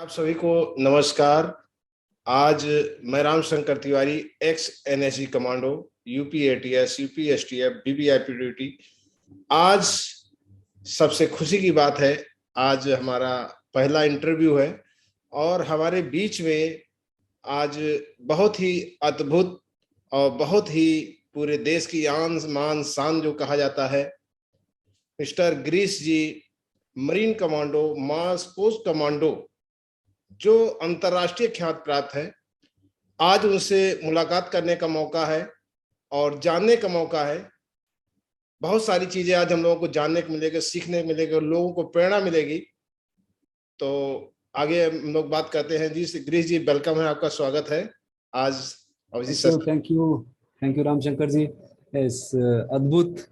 आप सभी को नमस्कार। आज मैं Ram Shankar Tiwari, ex NSG commando, UP ATS, UP STF, VVIP duty. आज सबसे खुशी की बात है, आज हमारा पहला इंटरव्यू है और हमारे बीच में आज बहुत ही अद्भुत और बहुत ही पूरे देश की आन मान शान जो कहा जाता है, mister Girish ji, marine commando, MARCOS commando, जो अंतर्राष्ट्रीय ख्याति प्राप्त है। आज उनसे मुलाकात करने का मौका है और जानने का मौका है। बहुत सारी चीजें आज हम लोगों को जानने को मिलेगी, सीखने को मिलेगी, लोगों को प्रेरणा मिलेगी। तो आगे हम लोग बात करते हैं। जी गिरीश जी, वेलकम है, आपका स्वागत है आज Abhijeet sir. Thank you Ramshankar ji इस अद्भुत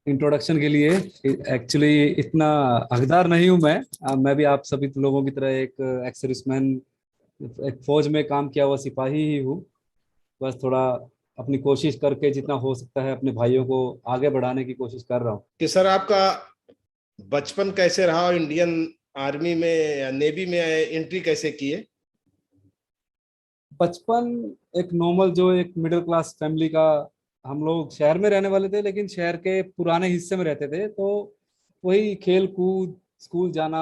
इंट्रोडक्शन के लिए। एक्चुअली इतना हकदार नहीं हूं मैं भी आप सभी लोगों की तरह एक एक्स सर्विसमैन, एक फौज में काम किया हुआ सिपाही ही हूँ। बस थोड़ा अपनी कोशिश करके जितना हो सकता है अपने भाइयों को आगे बढ़ाने की कोशिश कर रहा हूँ। कि सर, आपका बचपन कैसे रहा और इंडियन आर्मी में या नेवी में एंट्री कैसे किए? बचपन एक नॉर्मल, जो एक मिडिल क्लास फैमिली का, हम लोग शहर में रहने वाले थे लेकिन शहर के पुराने हिस्से में रहते थे, तो वही खेल कूद, स्कूल जाना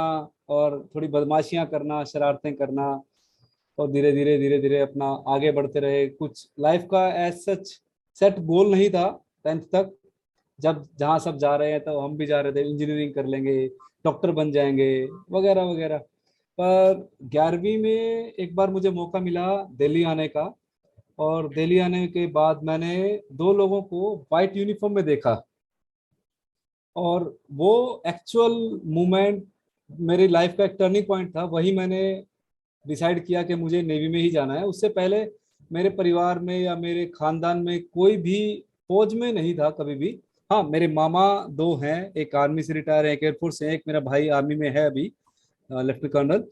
और थोड़ी बदमाशियां करना, शरारतें करना, और धीरे धीरे अपना आगे बढ़ते रहे। कुछ लाइफ का एज सच सेट गोल नहीं था 10th तक। जब जहाँ सब जा रहे हैं तो हम भी जा रहे थे, इंजीनियरिंग कर लेंगे, डॉक्टर बन जाएंगे, वगैरह वगैरह। पर 11वीं में एक बार मुझे मौका मिला दिल्ली आने का, और दिल्ली आने के बाद मैंने दो लोगों को वाइट यूनिफॉर्म में देखा, और वो एक्चुअल मोमेंट मेरी लाइफ का एक टर्निंग पॉइंट था। वही मैंने डिसाइड किया कि मुझे नेवी में ही जाना है। उससे पहले मेरे परिवार में या मेरे खानदान में कोई भी फौज में नहीं था कभी भी। हाँ, मेरे मामा दो हैं, एक आर्मी से रिटायर है, एक एयरफोर्स है, एक मेरा भाई आर्मी में है अभी, लेफ्टिनेंट कर्नल।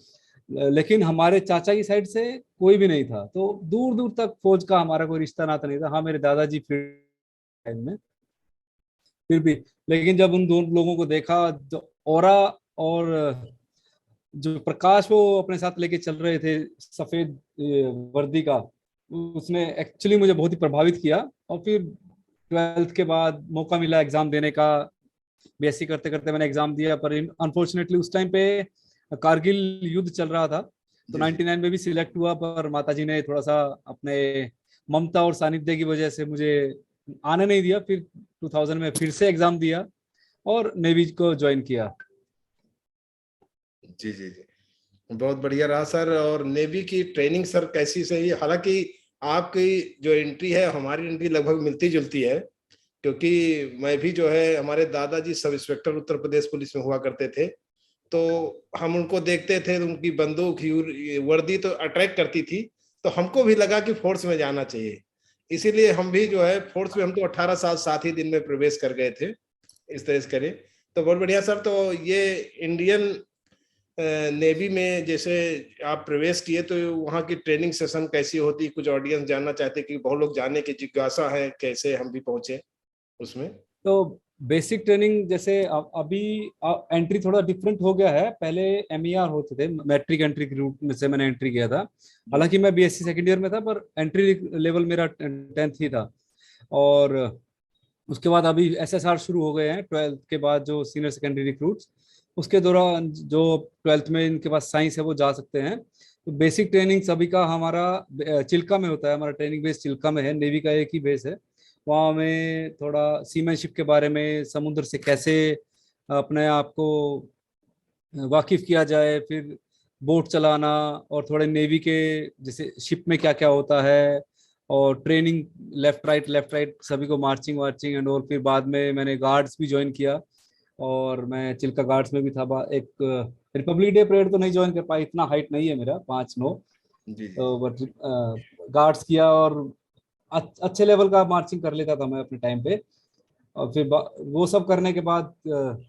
लेकिन हमारे चाचा की साइड से कोई भी नहीं था, तो दूर दूर तक फौज का हमारा कोई रिश्ता नाता नहीं था। हाँ, मेरे दादाजी फिर में, फिर भी। लेकिन जब उन दोनों लोगों को देखा, जो ऑरा और जो प्रकाश वो अपने साथ लेके चल रहे थे, सफेद वर्दी का, उसने एक्चुअली मुझे बहुत ही प्रभावित किया। और फिर 12th के बाद मौका मिला एग्जाम देने का। बीएससी करते करते मैंने एग्जाम दिया, पर अनफॉर्चुनेटली उस टाइम पे कारगिल युद्ध चल रहा था, तो 99 में भी सिलेक्ट हुआ, पर माताजी ने थोड़ा सा अपने ममता और सानिध्य की वजह से मुझे आने नहीं दिया। फिर 2000 में फिर से एग्जाम दिया और नेवी को ज्वाइन किया। जी जी जी, बहुत बढ़िया रहा सर। और नेवी की ट्रेनिंग सर कैसी सही? हालांकि आपकी जो एंट्री है, हमारी एंट्री लगभग मिलती जुलती है, क्योंकि मैं भी जो है, हमारे दादाजी sub inspector Uttar Pradesh police में हुआ करते थे। तो हम उनको देखते थे, तो उनकी बंदूक वर्दी तो अट्रैक्ट करती थी, तो हमको भी लगा कि फोर्स में जाना चाहिए। इसीलिए हम भी जो है फोर्स में, हम तो 18 साल 7 ही दिन में प्रवेश कर गए थे। इस तरह से करें तो बहुत बढ़िया सर। तो ये इंडियन नेवी में जैसे आप प्रवेश किए, तो वहाँ की ट्रेनिंग सेशन कैसी होती? कुछ ऑडियंस जानना चाहते कि बहुत लोग जानने की जिज्ञासा है, कैसे हम भी पहुंचे उसमें। तो बेसिक ट्रेनिंग जैसे अभी एंट्री थोड़ा डिफरेंट हो गया है। पहले एमईआर होते थे, मैट्रिक एंट्री के रूट में से मैंने एंट्री किया था। हालांकि मैं बीएससी सेकंड ईयर में था, पर एंट्री लेवल मेरा 10th ही था। और उसके बाद अभी एसएसआर शुरू हो गए हैं 12th के बाद, जो सीनियर सेकेंडरी रिक्रूट्स, उसके दौरान जो 12th में इनके पास साइंस है वो जा सकते हैं। तो बेसिक ट्रेनिंग सभी का हमारा चिल्का में होता है। हमारा ट्रेनिंग बेस चिल्का में है, नेवी का एक ही बेस है। वहाँ में थोड़ा सीमैनशिप के बारे में, समुद्र से कैसे अपने आप को वाकिफ किया जाए, फिर बोट चलाना, और थोड़े नेवी के जैसे शिप में क्या क्या होता है, और ट्रेनिंग लेफ्ट राइट सभी को, मार्चिंग वार्चिंग एंड। और फिर बाद में मैंने गार्ड्स भी ज्वाइन किया, और मैं चिल्का गार्ड्स में भी था। एक रिपब्लिक डे परेड तो नहीं ज्वाइन कर पाया, इतना हाइट नहीं है मेरा, 5'9", जी जी तो बट गार्ड्स किया, और अच्छे लेवल का मार्चिंग कर लेता था मैं अपने टाइम पे। और फिर वो सब करने के बाद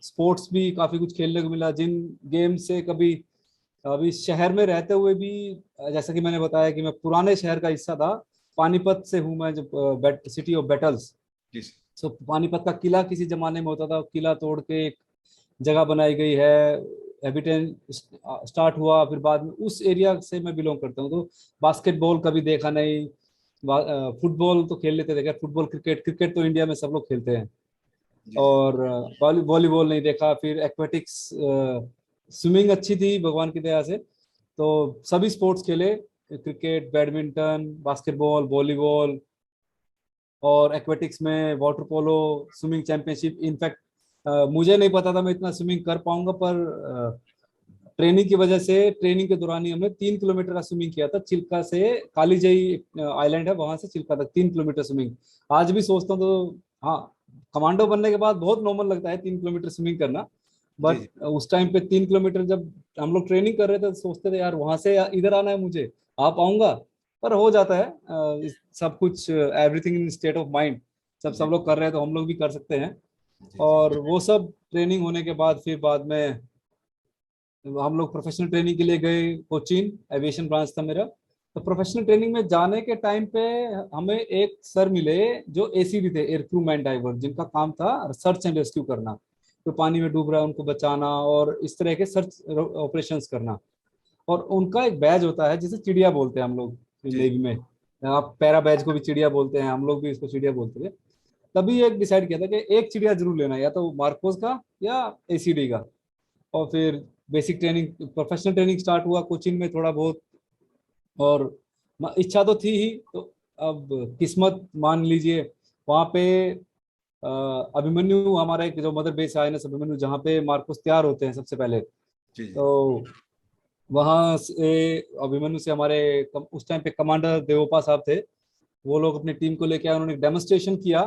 स्पोर्ट्स भी काफी कुछ खेलने को मिला, जिन गेम से कभी अभी शहर में रहते हुए भी, जैसा कि मैंने बताया कि मैं पुराने शहर का हिस्सा था। पानीपत से हूँ मैं, जो सिटी ऑफ बैटल्स। जी सो पानीपत का किला किसी जमाने में होता था, किला तोड़ के एक जगह बनाई गई है। एबिटेन स्टार्ट हुआ, फिर बाद में उस एरिया से मैं बिलोंग करता हूँ। तो बास्केटबॉल कभी देखा नहीं, फुटबॉल तो खेल लेते थे, खैर फुटबॉल क्रिकेट, क्रिकेट तो इंडिया में सब लोग खेलते हैं। जी जी और वॉलीबॉल नहीं देखा। फिर एक्वेटिक्स, स्विमिंग अच्छी थी भगवान की दया से, तो सभी स्पोर्ट्स खेले, क्रिकेट, बैडमिंटन, बास्केटबॉल, वॉलीबॉल, और एक्वेटिक्स में water polo, swimming championship. In fact मुझे नहीं पता था मैं इतना स्विमिंग कर पाऊंगा, पर ट्रेनिंग की वजह से, ट्रेनिंग के दौरान ही हमने 3 किलोमीटर का स्विमिंग किया था। चिल्का से कालीजई आइलैंड है, वहां से चिल्का तक 3 किलोमीटर स्विमिंग। आज भी सोचता हूँ तो, हाँ, कमांडो बनने के बाद बहुत नॉर्मल लगता है 3 किलोमीटर स्विमिंग करना, जी बट जी उस टाइम पे 3 किलोमीटर जब हम लोग ट्रेनिंग कर रहे थे तो सोचते थे यार वहां से इधर आना है मुझे, आ पाऊंगा? पर हो जाता है। सब कुछ, everything in state of mind. सब जी सब लोग कर रहे हैं तो हम लोग भी कर सकते हैं। जी जी और वो सब ट्रेनिंग होने के बाद फिर बाद में हम लोग प्रोफेशनल ट्रेनिंग के लिए गए कोचीन, एविएशन ब्रांच था मेरा। तो प्रोफेशनल ट्रेनिंग में जाने के टाइम पे हमें एक सर मिले जो एसीडी थे, एयर क्रू मैन डाइवर, जिनका काम था सर्च एंड रेस्क्यू करना। तो पानी में डूब रहा है उनको बचाना और इस तरह के सर्च ऑपरेशंस करना। और उनका एक बैज होता है जिसे चिड़िया बोलते हैं हम लोग जी नेवी में। आप पैरा बैज को भी चिड़िया बोलते हैं, हम लोग भी इसको चिड़िया बोलते थे। तभी एक डिसाइड किया था कि एक चिड़िया जरूर लेना है, या तो मार्कोस का या एसीडी का। और फिर basic training, professional training start हुआ कोचिंग में थोड़ा बहुत। और इच्छा तो थी ही, तो अब किस्मत मान लीजिए। वहाँ पे अभिमन्यु, हमारा एक जो मदर बेस है INS अभिमन्यु, जहाँ पे मार्कोस तैयार होते हैं सबसे पहले। जी तो वहाँ से अभिमन्यु से हमारे उस टाइम पे कमांडर देवोपा साहब थे, वो लोग अपनी टीम को लेके आए, उन्होंने डेमोन्स्ट्रेशन किया।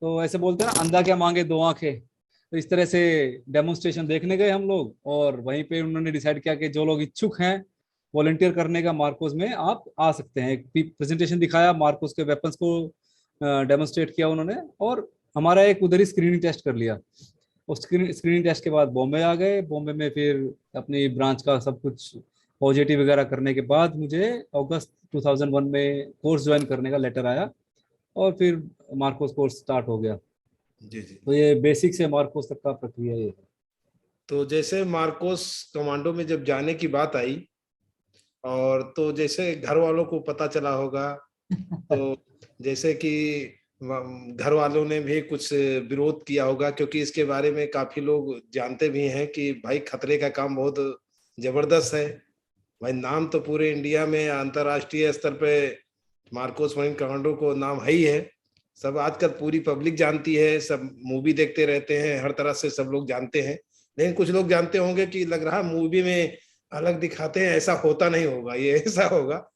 तो ऐसे बोलते हैं ना, अंधा क्या मांगे दो आंखें। तो इस तरह से डेमोन्स्ट्रेशन देखने गए हम लोग, और वहीं पे उन्होंने डिसाइड किया कि जो लोग इच्छुक हैं वॉलेंटियर करने का मार्कोस में, आप आ सकते हैं। एक प्रेजेंटेशन दिखाया, मार्कोस के वेपन्स को डेमोन्स्ट्रेट किया उन्होंने, और हमारा एक उधर ही स्क्रीनिंग टेस्ट कर लिया। उस स्क्रीनिंग टेस्ट के बाद बॉम्बे आ गए। बॉम्बे में फिर अपनी ब्रांच का सब कुछ पॉजिटिव वगैरह करने के बाद मुझे अगस्त 2001 में कोर्स ज्वाइन करने का लेटर आया, और फिर मार्कोस कोर्स स्टार्ट हो गया। जी जी। तो ये बेसिक से मार्कोस तक का प्रक्रिया ये है। तो जैसे मार्कोस कमांडो में जब जाने की बात आई, और तो जैसे घर वालों को पता चला होगा, तो जैसे कि घर वालों ने भी कुछ विरोध किया होगा, क्योंकि इसके बारे में काफी लोग जानते भी हैं कि भाई खतरे का काम बहुत जबरदस्त है। भाई नाम तो पूरे इंडिया में अंतर्राष्ट्रीय स्तर पे मार्कोस मरीन कमांडो को नाम है ही है। सब आजकल पूरी पब्लिक जानती है, सब मूवी देखते रहते हैं, हर तरह से सब लोग जानते हैं। लेकिन कुछ लोग जानते होंगे कि लग रहा मूवी में अलग दिखाते हैं, ऐसा होता नहीं होगा, ये ऐसा होगा।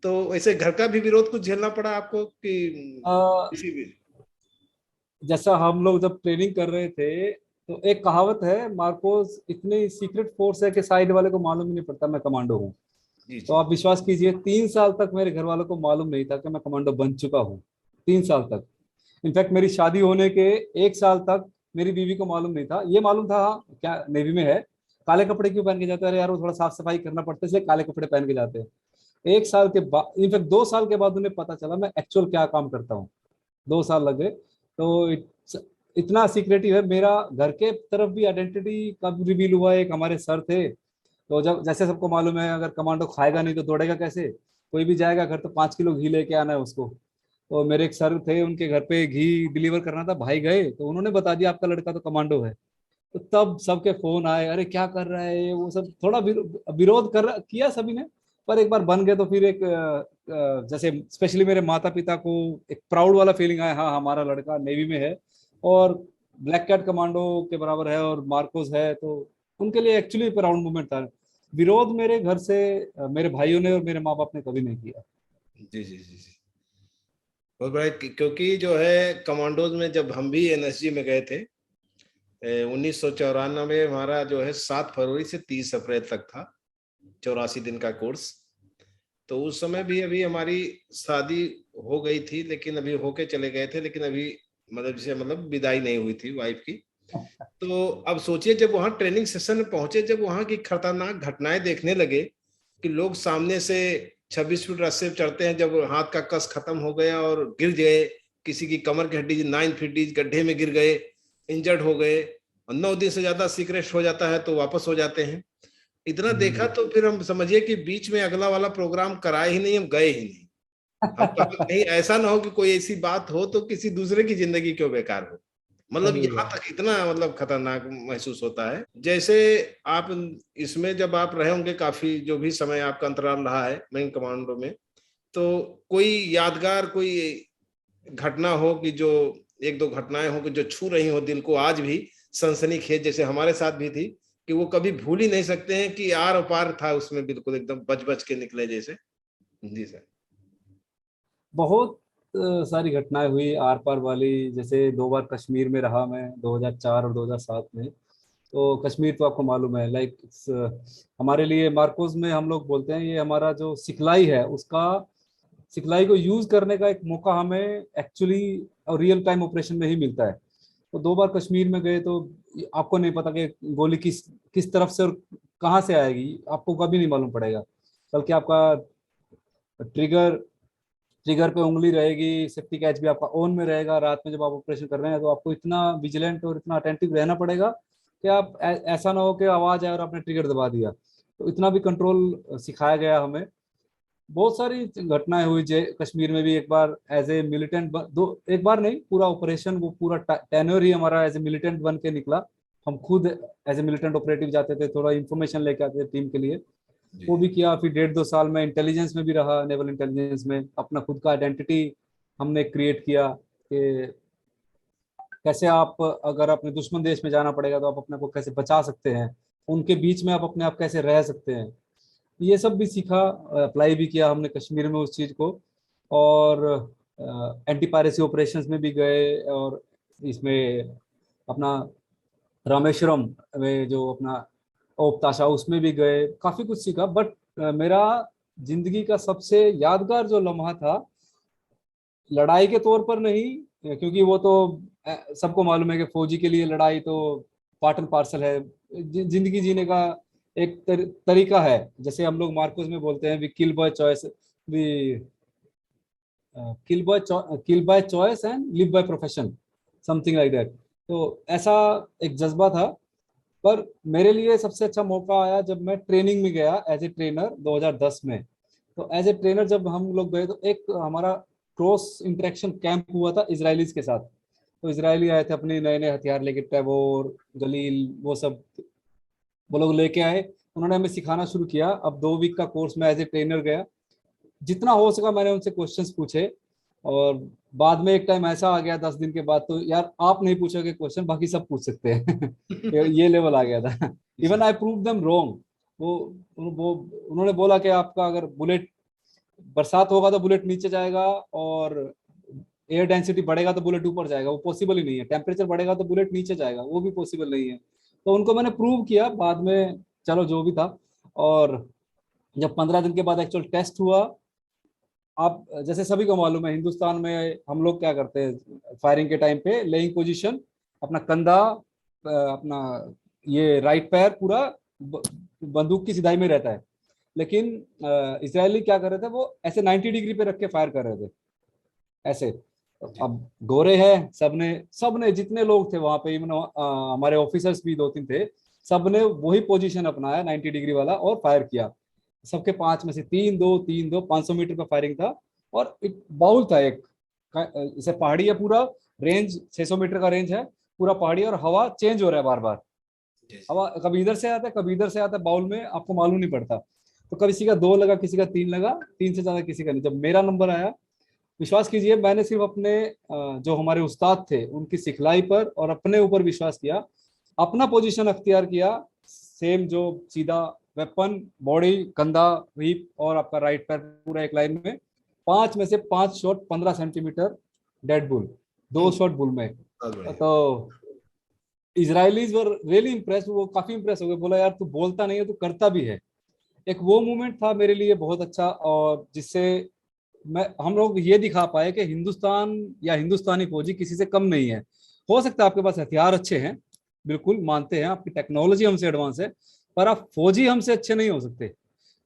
तो ऐसे घर का भी विरोध कुछ झेलना पड़ा आपको कि अ, किसी भी? जैसा हम लोग जब ट्रेनिंग कर रहे थे, तो एक कहावत है, मार्कोस इतनी सीक्रेट फोर्स है कि साइड वाले को मालूम ही नहीं पड़ता मैं कमांडो हूँ। जी तो जी आप विश्वास कीजिए, 3 साल तक मेरे घर वालों को मालूम नहीं था कि मैं कमांडो बन चुका हूँ। 3 साल तक। इनफैक्ट मेरी शादी होने के 1 साल तक मेरी बीवी को मालूम नहीं था। ये मालूम था हाँ, क्या नेवी में है, काले कपड़े क्यों पहन के जाते हैं, अरे यार वो थोड़ा साफ सफाई करना पड़ता है इसलिए काले कपड़े पहन के जाते हैं। 1 साल के बाद, इनफैक्ट 2 साल के बाद उन्हें पता चला मैं एक्चुअल क्या काम करता हूँ। 2 साल लग गए। तो इतना सीक्रेटिव है मेरा। घर के तरफ भी आइडेंटिटी कब रिवील हुआ, एक हमारे सर थे। तो जब, जैसे सबको मालूम है, अगर कमांडो खाएगा नहीं तो दौड़ेगा कैसे? कोई भी जाएगा घर तो 5 किलो घी लेके आना है उसको। तो मेरे एक सर थे, उनके घर पे घी डिलीवर करना था, भाई गए तो उन्होंने बता दिया आपका लड़का तो कमांडो है। तो तब सबके फोन आए, अरे क्या कर रहा है ये, वो सब थोड़ा विरोध किया सभी ने। पर एक बार बन गए तो फिर एक जैसे स्पेशली मेरे माता पिता को एक प्राउड वाला फीलिंग आया, हाँ हमारा लड़का नेवी में है और ब्लैक कैट कमांडो के बराबर है और मार्कोस है। तो उनके लिए एक्चुअली प्राउड मोमेंट था। विरोध मेरे घर से मेरे भाइयों ने और मेरे माँ बाप ने कभी नहीं किया। जी जी जी जी। बहुत बड़ा, क्योंकि जो है कमांडोज में जब हम भी एनएसजी में गए थे 1994, हमारा जो है 7 फरवरी से 30 अप्रैल तक था, 84 दिन का कोर्स। तो उस समय भी अभी हमारी शादी हो गई थी, लेकिन अभी होके चले गए थे, लेकिन अभी मतलब जैसे मतलब विदाई नहीं हुई थी वाइफ की। तो अब सोचिए जब वहां ट्रेनिंग सेशन में पहुंचे, जब वहां की खतरनाक घटनाएं देखने लगे कि लोग सामने से 26 फीट रस्से पे चढ़ते हैं, जब हाथ का कस खत्म हो गया और गिर गए, किसी की कमर की हड्डी 9 फीट गड्ढे में गिर गए, इंजर्ड हो गए। और 9 दिन से ज्यादा सीक्रेट हो जाता है तो वापस हो जाते हैं। इतना देखा तो फिर हम समझिए कि बीच में अगला वाला प्रोग्राम कराए ही नहीं, हम गए ही नहीं। हम कहा कहीं ऐसा ना हो कि कोई ऐसी बात हो तो किसी दूसरे की जिंदगी क्यों बेकार हो। मतलब सही यहाँ है। तक इतना मतलब खतरनाक महसूस होता है। जैसे आप इसमें जब आप रहे होंगे काफी, जो भी समय आपका अंतराल रहा है मेन कमांडो में, तो कोई यादगार कोई घटना हो कि जो, एक दो घटनाएं हो कि जो छू रही हो दिल को आज भी, सनसनीखेज जैसे हमारे साथ भी थी, कि वो कभी भूल ही नहीं सकते हैं कि आर पार था उसमें, बिल्कुल एकदम बच बच के निकले जैसे। जी सर। बहुत सारी घटनाएं हुई आर पार वाली। जैसे 2 बार कश्मीर में रहा मैं, 2004 और 2007 में। तो कश्मीर तो आपको मालूम है, लाइक हमारे लिए मार्कोस में हम लोग बोलते हैं ये हमारा जो सिखलाई है उसका, सिखलाई को यूज करने का एक मौका हमें एक्चुअली रियल टाइम ऑपरेशन में ही मिलता है। तो 2 बार कश्मीर में गए तो आपको नहीं पता कि गोली किस किस तरफ से और कहाँ से आएगी, आपको कभी नहीं मालूम पड़ेगा। बल्कि आपका ट्रिगर ट्रिगर पे उंगली रहेगी, सेफ्टी कैच भी आपका ऑन में रहेगा। रात में जब आप ऑपरेशन कर रहे हैं तो आपको इतना विजिलेंट और इतना अटेंटिव रहना पड़ेगा कि आप ऐसा ना हो कि आवाज आए और आपने ट्रिगर दबा दिया। तो इतना भी कंट्रोल सिखाया गया हमें। बहुत सारी घटनाएं हुई। कश्मीर में भी एक बार एज ए मिलिटेंट, दो एक बार नहीं, पूरा ऑपरेशन वो पूरा टेन्योर ही हमारा एज ए मिलिटेंट बन के निकला। हम खुद एज ए मिलिटेंट ऑपरेटिव जाते थे, थोड़ा इन्फॉर्मेशन लेके आते थे टीम के लिए। जी वो भी किया। फिर 1.5-2 साल में इंटेलिजेंस में भी रहा, नेवल इंटेलिजेंस में अपना खुद का आइडेंटिटी हमने क्रिएट किया कि कैसे आप अगर अपने दुश्मन देश में जाना पड़ेगा तो आप अपने को कैसे बचा सकते हैं, उनके बीच में आप अपने आप कैसे रह सकते हैं। ये सब भी सीखा, अप्लाई भी किया हमने कश्मीर में उस चीज को। और एंटी पायरेसी ऑपरेशंस में भी गए, और इसमें अपना रामेश्वरम में जो अपना ओपताशा उसमें भी गए, काफी कुछ सीखा। बट मेरा जिंदगी का सबसे यादगार जो लम्हा था, लड़ाई के तौर पर नहीं, क्योंकि वो तो सबको मालूम है कि फौजी के लिए लड़ाई तो पार्ट एंड पार्सल है। जिंदगी जीने का एक तरीका है। जैसे हम लोग मार्कोस में बोलते हैं, we kill by choice, we kill by choice and live by profession, something like that. तो ऐसा एक जज्बा था। पर मेरे लिए सबसे अच्छा मौका आया जब मैं ट्रेनिंग में गया एज ए ट्रेनर 2010 में। तो एज ए ट्रेनर जब हम लोग गए तो एक हमारा क्रॉस इंटरेक्शन कैंप हुआ था इसराइलीज के साथ। तो इसराइली आए थे अपने नए नए हथियार लेके, टैबोर, गलील, वो सब वो लोग लेके आए। उन्होंने हमें सिखाना शुरू किया। अब 2 वीक का कोर्स में एज ए ट्रेनर गया। जितना हो सका मैंने उनसे क्वेश्चंस पूछे। और बाद में एक टाइम ऐसा आ गया 10 दिन के बाद, तो यार आप नहीं पूछोगे क्वेश्चन, बाकी सब पूछ सकते हैं। ये लेवल आ गया था। इवन जी आई प्रूव देम रॉन्ग। वो उन्होंने बोला कि आपका अगर बुलेट, बरसात होगा तो बुलेट नीचे जाएगा, और एयर डेंसिटी बढ़ेगा तो बुलेट ऊपर जाएगा, वो पॉसिबल ही नहीं है। टेम्परेचर बढ़ेगा तो बुलेट नीचे जाएगा, वो भी पॉसिबल नहीं है। तो उनको मैंने प्रूव किया बाद में, चलो जो भी था। और जब 15 दिन के बाद एक्चुअल टेस्ट हुआ, आप जैसे सभी को मालूम है हिंदुस्तान में हम लोग क्या करते हैं फायरिंग के टाइम पे, लेइंग पोजीशन, अपना कंधा, अपना ये राइट पैर पूरा बंदूक की सिधाई में रहता है। लेकिन इसराइली क्या कर रहे थे, वो ऐसे 90 डिग्री पे रख के फायर कर रहे थे, ऐसे। जी अब गोरे हैं, सबने सबने जितने लोग थे वहां पे, इवन हमारे ऑफिसर्स भी 2-3 थे, सबने वही पोजीशन अपनाया 90 डिग्री वाला और फायर किया। सबके 5 में से 3-2 3-2, 500 मीटर का फायरिंग था। और एक बाउल था एक, जैसे पहाड़ी है पूरा, रेंज 600 मीटर का रेंज है, पूरा पहाड़ी, और हवा चेंज हो रहा है बार बार। जी हवा कभी इधर से आता है कभी इधर से आता है, बाउल में आपको मालूम नहीं पड़ता। तो कभी किसी का 2 लगा, किसी का 3 लगा, 3 से ज्यादा किसी का नहीं। जब मेरा नंबर आया, विश्वास कीजिए मैंने सिर्फ अपने जो हमारे उस्ताद थे उनकी सिखलाई पर और अपने ऊपर विश्वास किया, अपना पोजीशन अख्तियार किया, सेम जो सीधा वेपन, बॉडी, कंधा, हीप और आपका राइट पैर पूरा एक लाइन में। 5 में से 5 shot 15 centimetre, dead bull, 2 shot bull में। बहुत बढ़िया। तो इजरायलीज वर रियली इम्प्रेस, वो काफी इम्प्रेस हो गए। बोला यार तू बोलता नहीं है, तू करता भी है। एक वो मोमेंट था मेरे लिए बहुत अच्छा, और जिससे मैं हम लोग ये दिखा पाए कि हिंदुस्तान या हिंदुस्तानी फौजी किसी से कम नहीं है। हो सकता है आपके पास हथियार अच्छे हैं, बिल्कुल मानते हैं, आपकी टेक्नोलॉजी हमसे एडवांस है, पर आप फौजी हमसे अच्छे नहीं हो सकते।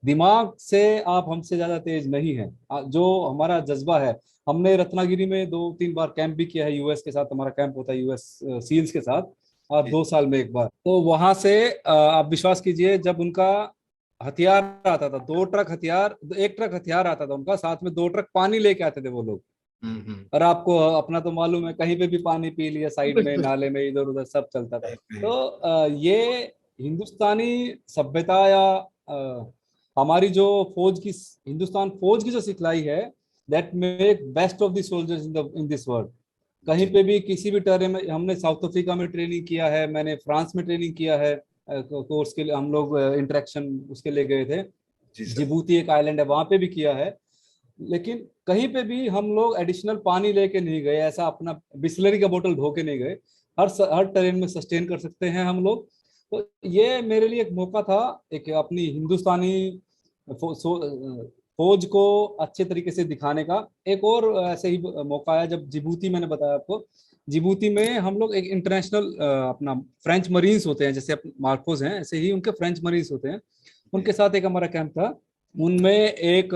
दिमाग से आप हमसे ज्यादा तेज नहीं है। जो हमारा जज्बा है, हमने रत्नागिरी में 2-3 बार कैंप भी किया है यूएस के साथ, हमारा कैंप होता है यूएस सील्स के साथ। और जी 2 साल में एक बार। तो वहां से आप विश्वास कीजिए, जब उनका हथियार आता था, 2 ट्रक हथियार, 1 ट्रक हथियार आता था उनका, साथ में 2 ट्रक पानी लेके आते थे वो लोग। हम्म। और आपको अपना तो मालूम है, कहीं पे भी पानी पी लिया, साइड में नाले में इधर उधर सब चलता था। तो ये हिंदुस्तानी सभ्यता या हमारी जो फौज की, हिंदुस्तान फौज की जो सिखलाई है, that make best of the soldiers in this world. कहीं जी पे भी किसी भी टर्म में, हमने साउथ अफ्रीका में ट्रेनिंग किया है, मैंने फ्रांस में ट्रेनिंग किया है, कोर्स के लिए हम लोग इंटरेक्शन उसके लिए गए थे। जी सर। जिबूती एक आइलैंड है, वहां पे भी किया है। लेकिन कहीं पे भी हम लोग एडिशनल पानी लेके नहीं गए, ऐसा अपना बिस्लरी का बोतल धो के नहीं गए। हर ट्रेन में सस्टेन कर सकते हैं हम लोग। तो ये मेरे लिए एक मौका था, एक अपनी हिंदुस्तानी फौज को अच्छे तरीके से दिखाने का। एक और ऐसे ही मौका आया जब जिबूती, मैंने बताया आपको, जिबूती में हम लोग एक इंटरनेशनल अपना फ्रेंच मरीन्स होते हैं, जैसे मार्कोस हैं ऐसे ही उनके फ्रेंच मरीन्स होते हैं, जी उनके साथ एक हमारा कैंप था। उनमें एक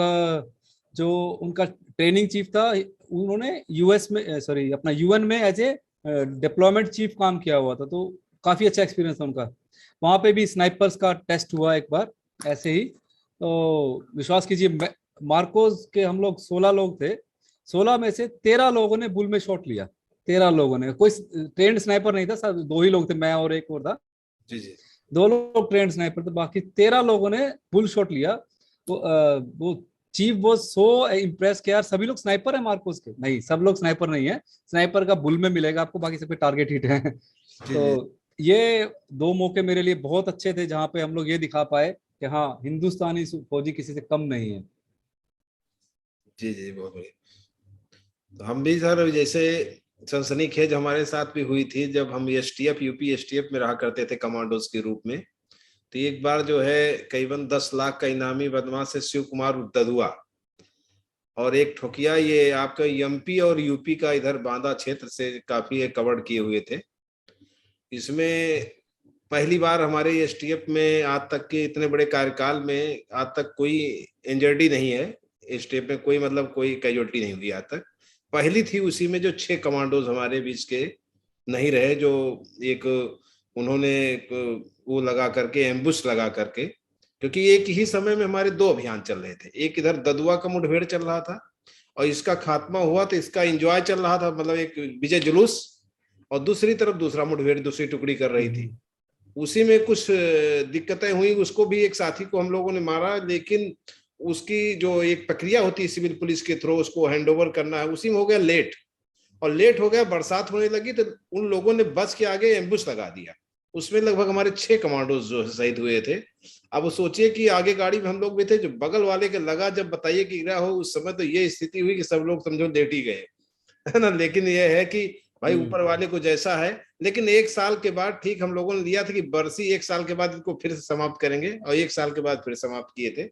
जो उनका ट्रेनिंग चीफ था, उन्होंने यूएस में, सॉरी अपना यूएन में एज ए डिप्लॉयमेंट चीफ काम किया हुआ था, तो काफी अच्छा एक्सपीरियंस था उनका। वहां पे भी स्नाइपर्स का टेस्ट हुआ एक बार ऐसे ही। तो विश्वास कीजिए, मार्कोस के हम लोग 16 लोग थे, 16 में से 13 लोगों ने बुल में शॉट लिया। 13 लोगों ने, कोई ट्रेंड स्नाइपर नहीं था, सब 2 ही लोग थे, मैं और एक और था। जी जी 2 लोग ट्रेंड स्नाइपर थे, बाकी 13 लोगों ने बुल शॉट लिया। तो वो चीफ वो सो इम्प्रेस कि यार सभी लोग स्नाइपर है मार्कोस के, नहीं सब लोग स्नाइपर नहीं है, स्नाइपर का बुल में मिलेगा आपको, बाकी सब पे टारगेट हिट है। जी तो जी ये 2 मौके मेरे लिए बहुत अच्छे थे, जहाँ पे हम लोग ये दिखा पाए कि हाँ, हिंदुस्तानी फौजी किसी से कम नहीं है। जी जी बहुत बढ़िया। तो हम भी सर जैसे सनसनीखेज हमारे साथ भी हुई थी जब हम एसटीएफ यूपी एसटीएफ में रहा करते थे कमांडोज के रूप में। तो एक बार जो है करीबन 10 लाख का इनामी बदमाश है शिव कुमार ददुआ, और एक ठोकिया, ये आपका एमपी और यूपी का इधर बांदा क्षेत्र से काफी कवर किए हुए थे। इसमें पहली बार हमारे एसटीएफ में आज तक के इतने बड़े कार्यकाल में आज तक कोई इंजर्डी नहीं है। एसटीएफ में कोई मतलब कोई कैजुअल्टी नहीं हुई आज तक। पहली थी उसी में जो 6 कमांडोज हमारे बीच के नहीं रहे, जो एक उन्होंने एक वो लगा करके एम्बुश लगा करके, क्योंकि एक ही समय में हमारे 2 अभियान चल रहे थे। एक इधर ददुआ का मुठभेड़ चल रहा था और इसका खात्मा हुआ तो इसका एंजॉय चल रहा था, मतलब एक विजय जुलूस, और दूसरी तरफ दूसरा मुठभेड़ दूसरी टुकड़ी कर रही थी। उसी में कुछ दिक्कतें हुई, उसको भी एक साथी को हम लोगों ने मारा, लेकिन उसकी जो एक प्रक्रिया होती है सिविल पुलिस के थ्रू उसको हैंडओवर करना है, उसी में हो गया लेट। और लेट हो गया, बरसात होने लगी, तो उन लोगों ने बस के आगे एम्बुश लगा दिया। उसमें लगभग हमारे 6 कमांडोज जो शहीद हुए थे। अब सोचिए कि आगे गाड़ी में हम लोग भी थे, जो बगल वाले के लगा जब बताइए कि गिरा हो, उस समय तो ये स्थिति हुई कि सब लोग समझो लेट ही गए। है ना। लेकिन ये है कि भाई ऊपर वाले को जैसा है। लेकिन 1 साल के बाद ठीक हम लोगों ने लिया था कि बरसी 1 साल के बाद इनको फिर से समाप्त करेंगे, और 1 साल के बाद फिर समाप्त किए थे।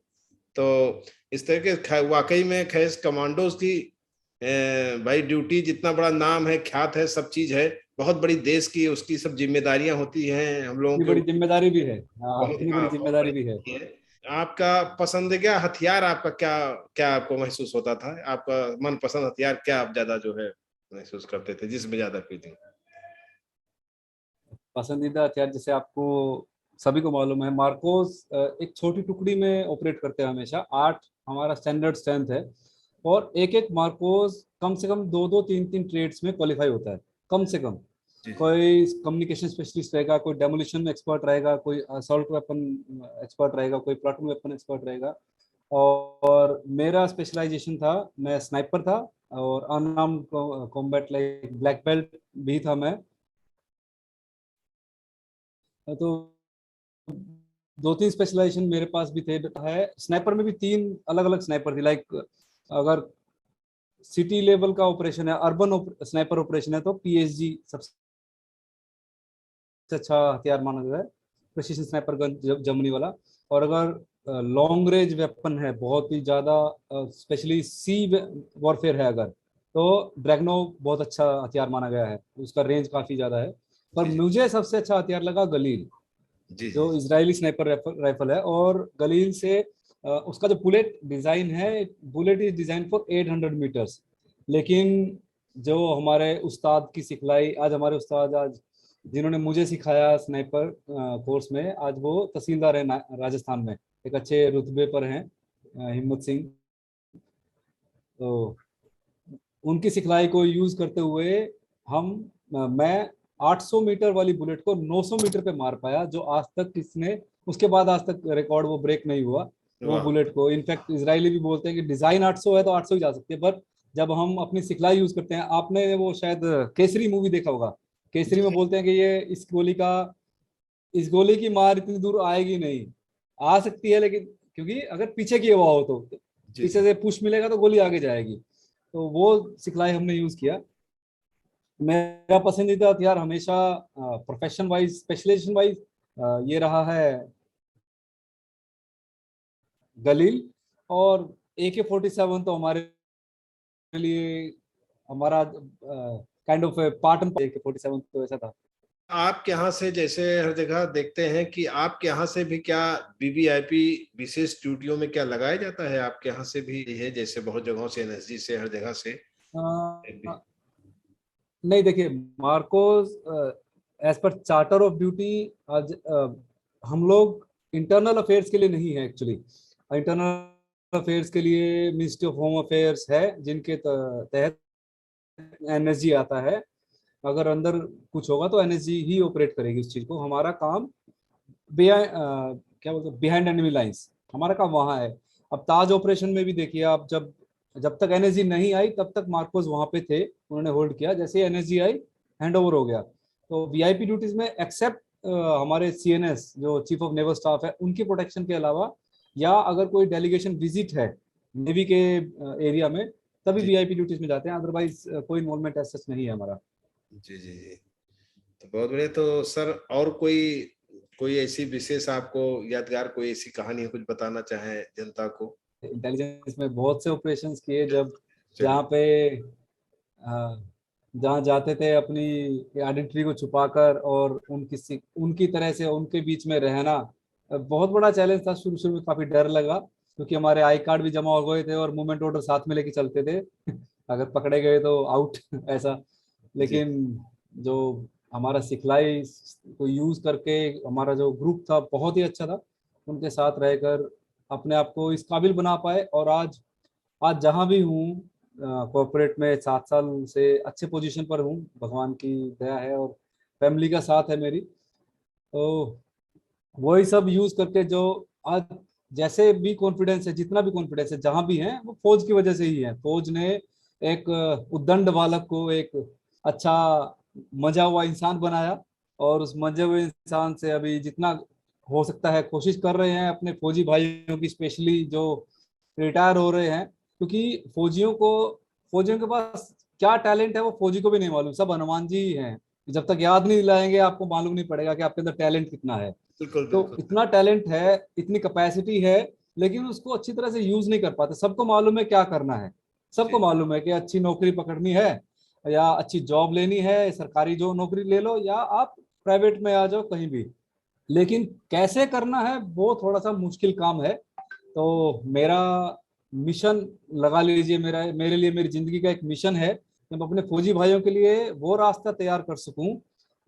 तो इस तरह के वाकई में खैर कमांडोज की भाई ड्यूटी, जितना बड़ा नाम है, ख्यात है, सब चीज है, बहुत बड़ी देश की उसकी सब जिम्मेदारियां होती हैं हम लोगों इतनी के बड़ी ऊपर। जिम्मेदारी भी है। हाँ, बहुत, इतनी हाँ बड़ी बहुत जिम्मेदारी भी है। बड़ी है। आपका पसंदीदा हथियार आपका क्या, क्या आपको महसूस होता था, आपका मनपसंद हथियार क्या, आप ज्यादा जो है महसूस करते थे, जिसमें ज्यादा फीलिंग। पसंदीदा हथियार, जैसे आपको सभी को मालूम है, मार्कोस एक छोटी टुकड़ी में ऑपरेट करते हैं हमेशा। 8 हमारा स्टैंडर्ड स्ट्रेंथ है, और एक एक मार्कोस कम से कम 2 2 3 3 ट्रेड्स में क्वालिफाई होता है, कम से कम। जी जी कोई कम्युनिकेशन स्पेशलिस्ट रहेगा, कोई डेमोलिशन एक्सपर्ट रहेगा, कोई असॉल्ट वेपन एक्सपर्ट रहेगा, कोई प्लाटून वेपन एक्सपर्ट रहेगा। और मेरा स्पेशलाइजेशन था, मैं स्नाइपर था, और unarmoured combat like black belt भी था मैं। तो 2 3 स्पेशलाइजेशन मेरे पास भी थे। है स्नाइपर में भी 3 अलग अलग स्नाइपर थी, लाइक अगर सिटी लेवल का ऑपरेशन है, अर्बन स्नाइपर ऑपरेशन है, तो पीएसजी सबसे अच्छा हथियार माना जाता है, प्रिसीजन स्नाइपर गन जर्मनी वाला। और अगर लॉन्ग रेंज वेपन है, बहुत ही ज्यादा, स्पेशली सी वॉरफेयर है अगर, तो ड्रैगनो बहुत अच्छा हथियार माना गया है, उसका रेंज काफी ज्यादा है। पर जी मुझे सबसे अच्छा हथियार लगा गलील, जी जी जो इजरायली स्नाइपर राइफल है। और गलील से उसका जो बुलेट डिजाइन है, bullet is design for 800 metres. लेकिन जो हमारे उस्ताद की सिखलाई, आज हमारे उस्ताद आज जिन्होंने मुझे सिखाया स्नाइपर कोर्स में, आज वो तहसीलदार है राजस्थान में, एक अच्छे रुतबे पर हैं, हिम्मत सिंह। तो उनकी सिखलाई को यूज करते हुए हम मैं 800 मीटर वाली बुलेट को 900 मीटर पे मार पाया, जो आज तक किसने, उसके बाद आज तक रिकॉर्ड वो ब्रेक नहीं हुआ। वो वाह। बुलेट को इनफैक्ट इजरायली भी बोलते हैं कि डिजाइन 800 है तो 800 ही जा सकती है, पर जब हम अपनी सिखलाई यूज करते हैं, आपने वो शायद केसरी मूवी देखा होगा, केसरी में जी बोलते हैं कि ये इस गोली की मार इतनी दूर आएगी नहीं, आ सकती है लेकिन, क्योंकि अगर पीछे की हवा हो तो जी पीछे जी। से पुश मिलेगा तो गोली आगे जाएगी। तो वो सिखलाई हमने यूज किया। मेरा पसंदीदा हथियार हमेशा प्रोफेशन वाइज, स्पेशलाइजेशन वाइज ये रहा है गलील। और AK-47 तो हमारे लिए हमारा kind of part and AK-47 तो ऐसा था। आपके यहाँ से जैसे हर जगह देखते हैं कि आपके यहाँ से भी क्या वीवीआईपी विशेष ड्यूटियों में क्या लगाया जाता है? आपके यहाँ से भी है जैसे बहुत जगहों से, एनएसजी से, हर जगह से? नहीं देखिए, Marcos as per charter of duty, आज हम लोग इंटरनल अफेयर्स के लिए नहीं है एक्चुअली। इंटरनल अफेयर्स के लिए मिनिस्ट्री ऑफ होम अफेयर्स है, जिनके तहत एनएसजी आता है। अगर अंदर कुछ होगा तो एनएसजी ही ऑपरेट करेगी उस चीज को। हमारा काम क्या बोलते हैं, बिहाइंड एनिमी लाइंस, हमारा काम वहाँ है। अब ताज ऑपरेशन में भी देखिए आप, जब जब तक एनएसजी नहीं आई तब तक मार्कोस वहाँ पे थे, उन्होंने होल्ड किया। जैसे ही एनएसजी आई, हैंड ओवर हो गया। तो वीआईपी ड्यूटीज में एक्सेप्ट हमारे सीएनएस जो चीफ ऑफ नेवल स्टाफ है, उनकी प्रोटेक्शन के अलावा, या अगर कोई डेलीगेशन विजिट है नेवी के एरिया में, तभी जी वीआईपी ड्यूटीज में जाते हैं, अदरवाइज कोई इन्वॉल्वमेंट ऐसा नहीं है हमारा। जी जी जी। तो बहुत बढ़िया। तो सर, और कोई कोई ऐसी विशेष आपको यादगार कोई ऐसी कहानी कुछ बताना चाहें जनता को? इंटेलिजेंस में बहुत से ऑपरेशंस किए, जब चलिए। जहाँ पे जहाँ जाते थे अपनी आइडेंटिटी को छुपाकर, और उनकी तरह से उनके बीच में रहना बहुत बड़ा चैलेंज था। शुरू शुरू में काफी डर लगा, क्योंकि हमारे आई कार्ड भी जमा हो गए थे और मूवमेंट ऑर्डर साथ में लेके चलते थे अगर पकड़े गए तो आउट ऐसा। जी लेकिन जो हमारा सिखलाई को यूज करके हमारा जो ग्रुप था बहुत ही अच्छा था, उनके साथ रहकर अपने आप को इस काबिल बना पाए। और आज आज जहाँ भी हूँ कॉर्पोरेट में 7 साल से अच्छे पोजीशन पर हूँ, भगवान की दया है और फैमिली का साथ है मेरी। तो वही सब यूज करके जो आज जैसे भी कॉन्फिडेंस है, जितना भी कॉन्फिडेंस है जहां भी है, वो फौज की वजह से ही है। फौज ने एक उद्दंड बालक को एक अच्छा मजा हुआ इंसान बनाया, और उस मजे हुए इंसान से अभी जितना हो सकता है कोशिश कर रहे हैं अपने फौजी भाइयों की, स्पेशली जो रिटायर हो रहे हैं। क्योंकि फौजियों के पास क्या टैलेंट है वो फौजी को भी नहीं मालूम, सब हनुमान जी ही हैं। जब तक याद नहीं दिलाएंगे आपको मालूम नहीं पड़ेगा कि आपके अंदर टैलेंट कितना है। बिल्कुल तो बिल्कुल। इतना टैलेंट है, इतनी कैपेसिटी है, लेकिन उसको अच्छी तरह से यूज नहीं कर पाते। सबको मालूम है क्या करना है, सबको जी मालूम है कि अच्छी नौकरी पकड़नी है, या अच्छी जॉब लेनी है, सरकारी जो नौकरी ले लो, या आप प्राइवेट में आ जाओ कहीं भी। लेकिन कैसे करना है वो थोड़ा सा मुश्किल काम है। तो मेरा मिशन, लगा लीजिए, मेरे लिए मेरी जिंदगी का एक मिशन है कि मैं अपने फौजी भाइयों के लिए वो रास्ता तैयार कर सकूं,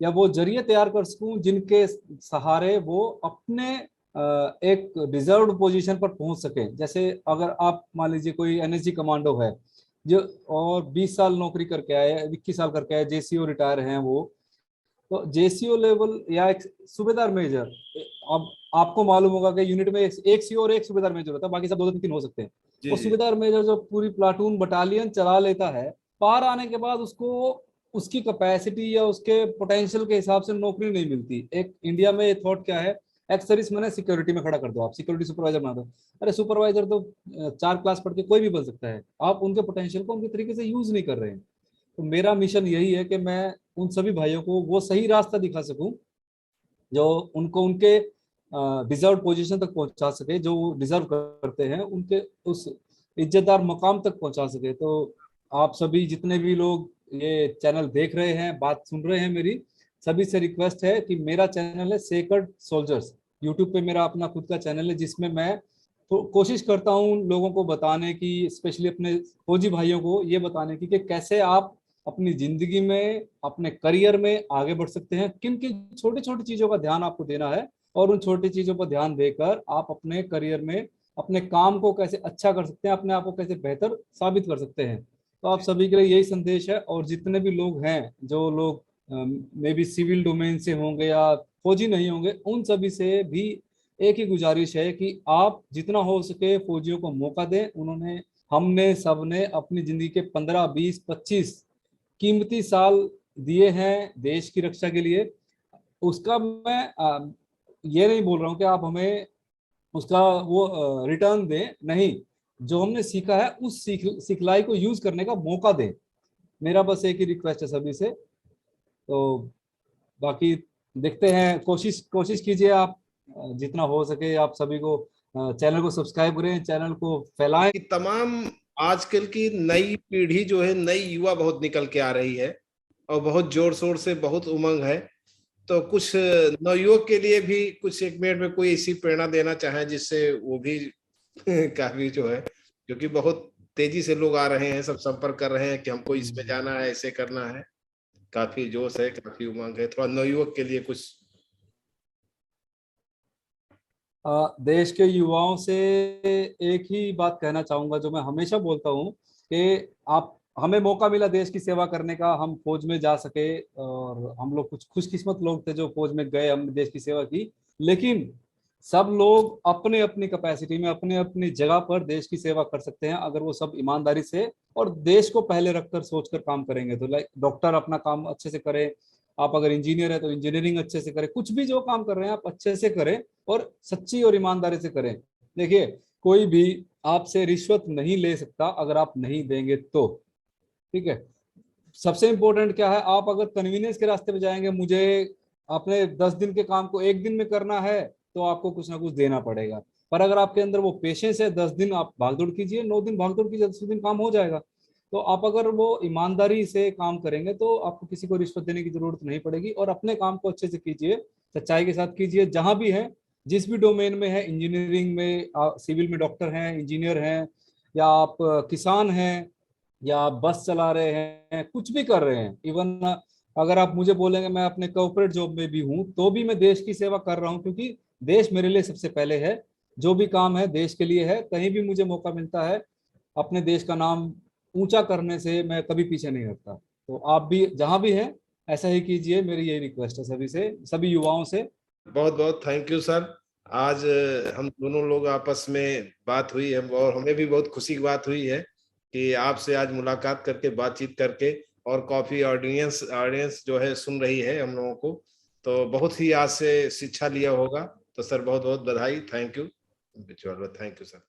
या वो जरिए तैयार कर सकूं, जिनके सहारे वो अपने एक डिजर्व्ड पोजीशन पर पहुंच सके। जैसे अगर आप मान लीजिए कोई एनएसजी कमांडो है जो, और 20 साल नौकरी करके आए, 21 साल करके आए, जेसीओ रिटायर हैं वो, तो जेसीओ लेवल या एक सूबेदार मेजर, अब आपको मालूम होगा कि यूनिट में एक सीओ और एक सूबेदार मेजर होता है, बाकी सब दो दो तीन हो सकते हैं। जी वो जी। सूबेदार मेजर जो पूरी प्लाटून बटालियन चला लेता है, पार आने के बाद उसको उसकी कैपेसिटी या उसके पोटेंशियल के हिसाब से नौकरी नहीं मिलती। एक इंडिया में ये थॉट क्या है, एक्स सर्विस मैंने सिक्योरिटी में खड़ा कर दो, आप सिक्योरिटी सुपरवाइजर बना दो। अरे सुपरवाइजर तो 4 क्लास पढ़ के कोई भी बन सकता है, आप उनके पोटेंशियल को उनके तरीके से यूज नहीं कर रहे हैं। तो मेरा मिशन यही है कि मैं उन सभी भाइयों को वो सही रास्ता दिखा सकूं, जो उनको उनके डिजर्व पोजीशन तक पहुंचा सके, जो वो डिजर्व करते हैं, उनके उस इज्जतदार मकाम तक पहुंचा सके। तो आप सभी जितने भी लोग ये चैनल देख रहे हैं, बात सुन रहे हैं मेरी, सभी से रिक्वेस्ट है कि मेरा चैनल है सेक्रेड सोल्जर्स, यूट्यूब पे मेरा अपना खुद का चैनल है, जिसमें मैं तो कोशिश करता हूँ लोगों को बताने की, स्पेशली अपने फौजी भाइयों को ये बताने की कि कैसे आप अपनी जिंदगी में, अपने करियर में आगे बढ़ सकते हैं। किन किन छोटी छोटी चीजों का ध्यान आपको देना है और उन छोटी चीजों पर ध्यान देकर आप अपने करियर में अपने काम को कैसे अच्छा कर सकते हैं, अपने आप को कैसे बेहतर साबित कर सकते हैं। तो आप सभी के लिए यही संदेश है। और जितने भी लोग हैं, जो लोग मे बी सिविल डोमेन से होंगे या फौजी नहीं होंगे, उन सभी से भी एक ही गुजारिश है कि आप जितना हो सके फौजियों को मौका दें। उन्होंने, हमने सबने अपनी जिंदगी के 15, 20, 25 कीमती साल दिए हैं देश की रक्षा के लिए। उसका मैं ये नहीं बोल रहा हूँ कि आप हमें उसका वो रिटर्न दें, नहीं, जो हमने सीखा है उस सिखलाई को यूज करने का मौका दें। मेरा बस एक ही रिक्वेस्ट है सभी से। तो बाकी देखते हैं, कोशिश कोशिश कीजिए आप जितना हो सके आप सभी को चैनल को सब्सक्राइब करें, चैनल को फैलाएं। कि तमाम आजकल की नई पीढ़ी जो है, नई युवा बहुत निकल के आ रही है और बहुत जोर शोर से, बहुत उमंग है। तो कुछ नवयुवक के लिए भी कुछ एक मिनट में कोई ऐसी प्रेरणा देना चाहे जिससे वो भी काफी जो है, क्योंकि बहुत तेजी से लोग आ रहे हैं, सब संपर्क कर रहे हैं कि हमको इसमें जाना है, ऐसे करना है। काफी जोश है, काफी उमंग है। थोड़ा नवयुवक के लिए कुछ। देश के युवाओं से एक ही बात कहना चाहूंगा जो मैं हमेशा बोलता हूँ कि आप, हमें मौका मिला देश की सेवा करने का, हम फौज में जा सके और हम लोग कुछ खुशकिस्मत लोग थे जो फौज में गए, हमने देश की सेवा की। लेकिन सब लोग अपने अपनी कैपेसिटी में, अपने अपनी जगह पर देश की सेवा कर सकते हैं अगर वो सब ईमानदारी से और देश को पहले रखकर सोचकर काम करेंगे। तो लाइक डॉक्टर अपना काम अच्छे से करे, आप अगर इंजीनियर है तो इंजीनियरिंग अच्छे से करें, कुछ भी जो काम कर रहे हैं आप अच्छे से करें और सच्ची और ईमानदारी से करें। देखिए, कोई भी आपसे रिश्वत नहीं ले सकता अगर आप नहीं देंगे तो, ठीक है। सबसे इंपॉर्टेंट क्या है, आप अगर कन्वीनियंस के रास्ते पे जाएंगे, मुझे अपने 10 दिन के काम को एक दिन में करना है, तो आपको कुछ ना कुछ देना पड़ेगा। पर अगर आपके अंदर वो पेशेंस है, 10 दिन आप भागदौड़ कीजिए, 9 दिन भागदौड़ कीजिए, 10 दिन काम हो जाएगा। तो आप अगर वो ईमानदारी से काम करेंगे तो आपको किसी को रिश्वत देने की जरूरत नहीं पड़ेगी और अपने काम को अच्छे से कीजिए, सच्चाई के साथ कीजिए। जहां भी है, जिस भी डोमेन में है, इंजीनियरिंग में, सिविल में डॉक्टर हैं, इंजीनियर हैं, या आप किसान हैं, या आप बस चला रहे हैं, कुछ भी कर रहे हैं, इवन अगर आप मुझे बोलेंगे मैं अपने कॉर्पोरेट जॉब में भी हूं तो भी मैं देश की सेवा कर रहा हूं, क्योंकि देश मेरे लिए सबसे पहले है। जो भी काम है देश के लिए है। कहीं भी मुझे मौका मिलता है अपने देश का नाम ऊंचा करने से, मैं कभी पीछे नहीं हटता। तो आप भी जहां भी हैं ऐसा ही कीजिए, मेरी यही रिक्वेस्ट है सभी से, सभी युवाओं से। बहुत बहुत थैंक यू सर। आज हम दोनों लोग आपस में बात हुई है और हमें भी बहुत खुशी की बात हुई है कि आपसे आज मुलाकात करके, बातचीत करके, और काफी ऑडियंस ऑडियंस जो है सुन रही है हम लोगों को। तो बहुत ही आज से शिक्षा लिया होगा। तो सर बहुत बहुत बधाई, thank you. Thank you sir.